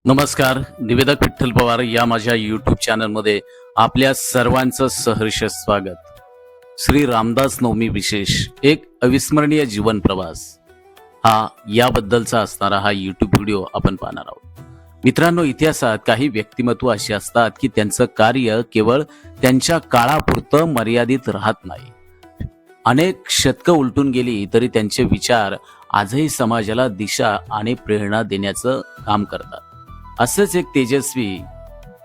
नमस्कार. निवेदक विठ्ठल पवार या माझ्या यूट्यूब चॅनलमध्ये आपल्या सर्वांचं सहर्ष स्वागत. श्री रामदास नवमी विशेष एक अविस्मरणीय जीवन प्रवास हा याबद्दलचा असणारा हा यूट्यूब व्हिडिओ आपण पाहणार आहोत. मित्रांनो, इतिहासात काही व्यक्तिमत्व अशी असतात की त्यांचं कार्य केवळ त्यांच्या काळापुरतं मर्यादित राहत नाही. अनेक शतकं उलटून गेली तरी त्यांचे विचार आजही समाजाला दिशा आणि प्रेरणा देण्याचं काम करतात. असंच एक तेजस्वी,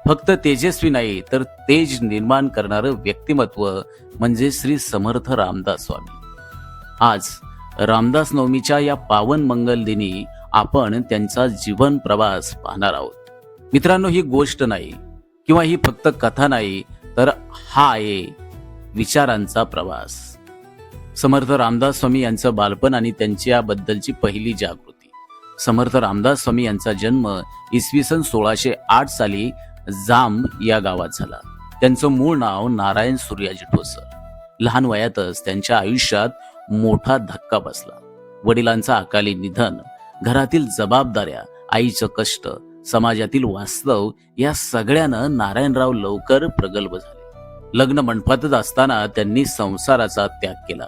फक्त तेजस्वी नाही तर तेज निर्माण करणारं व्यक्तिमत्व म्हणजे श्री समर्थ रामदास स्वामी. आज रामदास नवमीच्या या पावन मंगल दिनी आपण त्यांचा जीवन प्रवास पाहणार आहोत. मित्रांनो, ही गोष्ट नाही किंवा ही फक्त कथा नाही, तर हा आहे विचारांचा प्रवास. समर्थ रामदास स्वामी यांचं बालपण आणि त्यांच्याबद्दलची पहिली जागृती. समर्थ रामदास स्वामी यांचा जन्म इसवी सन 1608 साली जांब या गावात झाला. त्यांचं मूळ नाव नारायण सूर्याजी ठोसर. लहान वयातच त्यांच्या आयुष्यात मोठा धक्का बसला. वडिलांचं अकाली निधन, घरातील जबाबदाऱ्या, आईचं कष्ट, समाजातील वास्तव या सगळ्यानं नारायणराव लवकर प्रगल्भ झाले. लग्न मंडपातच असताना त्यांनी संसाराचा त्याग केला.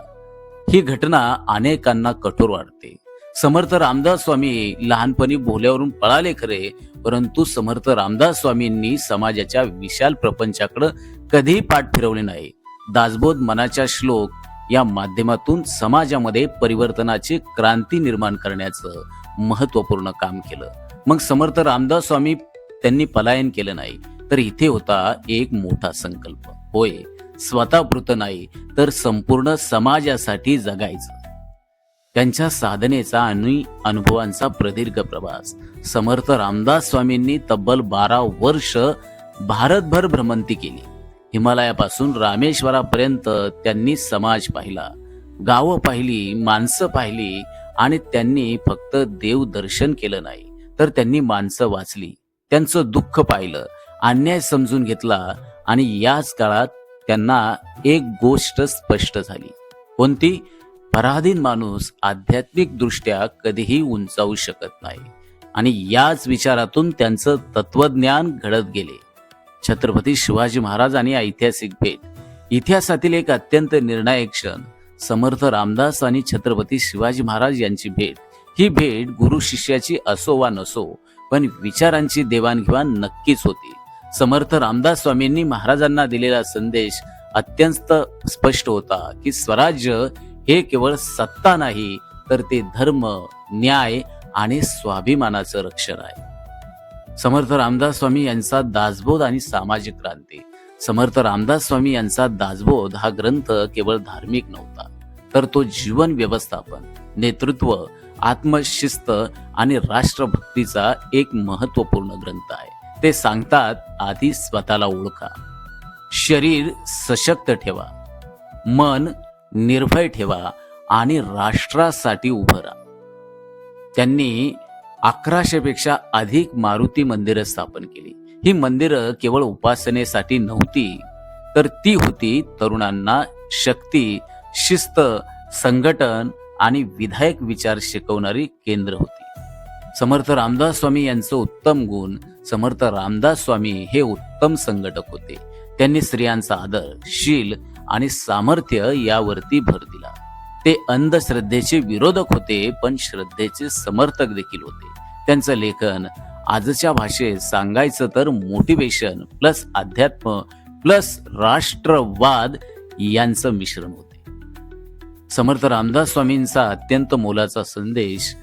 ही घटना अनेकांना कठोर वाटते. समर्थ रामदास स्वामी लहानपणी भोल्यावरून पळाले खरे, परंतु समर्थ रामदास स्वामींनी समाजाच्या विशाल प्रपंचाकडे कधीही पाठ फिरवले नाही. दासबोध मनाच्या श्लोक या माध्यमातून समाजामध्ये परिवर्तनाची क्रांती निर्माण करण्याचं महत्वपूर्ण काम केलं. मग समर्थ रामदास स्वामी त्यांनी पलायन केलं नाही, तर इथे होता एक मोठा संकल्प. होय, स्वतःपुरतं नाही तर संपूर्ण समाजासाठी जगायचं. त्यांच्या साधनेचा आणि अनुभवांचा प्रदीर्घ प्रवास. समर्थ रामदास स्वामींनी तब्बल 12 वर्ष भारतभर भ्रमंती केली. हिमालयापासून रामेश्वरापर्यंत त्यांनी समाज पाहिला, गावं पाहिली, माणसं पाहिली आणि त्यांनी फक्त देव दर्शन केलं नाही, तर त्यांनी माणसं वाचली, त्यांचं दुःख पाहिलं, अन्याय समजून घेतला. आणि याच काळात त्यांना एक गोष्ट स्पष्ट झाली. कोणती? पराधीन माणूस आध्यात्मिक दृष्ट्या कधीही उंचावू शकत नाही. आणि याच विचारातून त्यांचं तत्वज्ञान घडत गेले. छत्रपती शिवाजी महाराज आणि ऐतिहासिक भेट. इतिहासातील एक अत्यंत निर्णायक क्षण. समर्थ रामदास आणि छत्रपती शिवाजी महाराज यांची भेट. ही भेट गुरु शिष्याची असो वा नसो, पण विचारांची देवाणघेवाण नक्कीच होती. समर्थ रामदास स्वामींनी महाराजांना दिलेला संदेश अत्यंत स्पष्ट होता की स्वराज्य हे केवळ सत्ता नाही, तर ते धर्म, न्याय आणि स्वाभिमानाचं रक्षण आहे. समर्थ रामदास स्वामी यांचा दासबोध आणि सामाजिक क्रांती. समर्थ रामदास स्वामी यांचा दासबोध हा ग्रंथ केवळ धार्मिक नव्हता, तर तो जीवन व्यवस्थापन, नेतृत्व, आत्मशिस्त आणि राष्ट्रभक्तीचा एक महत्वपूर्ण ग्रंथ आहे. ते सांगतात, आधी स्वतःला ओळखा, शरीर सशक्त ठेवा, मन निर्भय ठेवा आणि राष्ट्रासाठी उभं राहा. त्यांनी 1100 पेक्षा अधिक मारुती मंदिरं स्थापन केली. ही मंदिरं केवळ उपासनेसाठी नव्हती, तर ती होती तरुणांना शक्ती, शिस्त, संघटन आणि विधायक विचार शिकवणारी केंद्र होती. समर्थ रामदास स्वामी यांचं उत्तम गुण. समर्थ रामदास स्वामी हे उत्तम संघटक होते. त्यांनी स्त्रियांचा आदर, शील आणि सामर्थ्य यावरती भर दिला. ते अंधश्रद्धेचे विरोधक होते, पण श्रद्धेचे समर्थक देखील होते. त्यांचं लेखन आजच्या भाषेत सांगायचं तर मोटिवेशन प्लस अध्यात्म प्लस राष्ट्रवाद यांचं मिश्रण होते. समर्थ रामदास स्वामींचा अत्यंत मोलाचा संदेश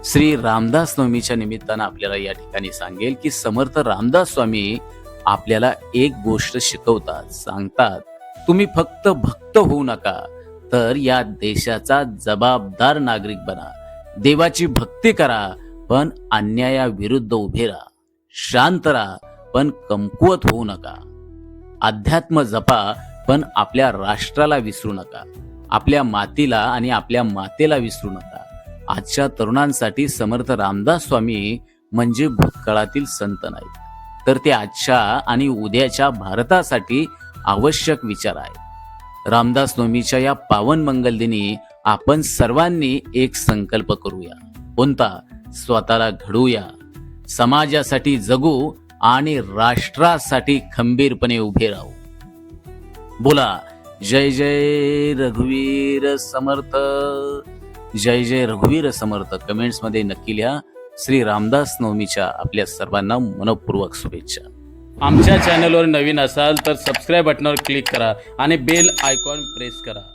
श्री रामदास नवमीच्या निमित्तानं आपल्याला या ठिकाणी सांगेल की समर्थ रामदास स्वामी आपल्याला एक गोष्ट शिकवतात, सांगतात, तुम्ही फक्त भक्त होऊ नका, तर या देशाचा जबाबदार नागरिक बना. देवाची भक्ती करा, पण अन्यायाविरुद्ध उभे राहा. शांत राहा, पण कमकुवत होऊ नका. अध्यात्म जपा, पण आपल्या राष्ट्राला विसरू नका. आपल्या मातीला आणि आपल्या मातेला विसरू नका. आजच्या तरुणांसाठी समर्थ रामदास स्वामी म्हणजे भूतकाळातील संत नाहीत, तर ते आजच्या आणि उद्याच्या भारतासाठी आवश्यक विचार आहे. रामदास नवमीच्या या पावन मंगल दिनी आपण सर्वांनी एक संकल्प करूया. कोणता? स्वतःला घडवूया, समाजासाठी जगू आणि राष्ट्रासाठी खंबीरपणे उभे राहू. बोला जय जय रघुवीर समर्थ. जय जय रघुवीर समर्थ. कमेंट्स मध्ये नक्की लिहा. श्री रामदास नवमीच्या आपल्या सर्वांना मनपूर्वक शुभेच्छा. आमच्या चॅनलवर नवीन असाल तर सबस्क्राईब बटनावर क्लिक करा आणि बेल आयकॉन प्रेस करा.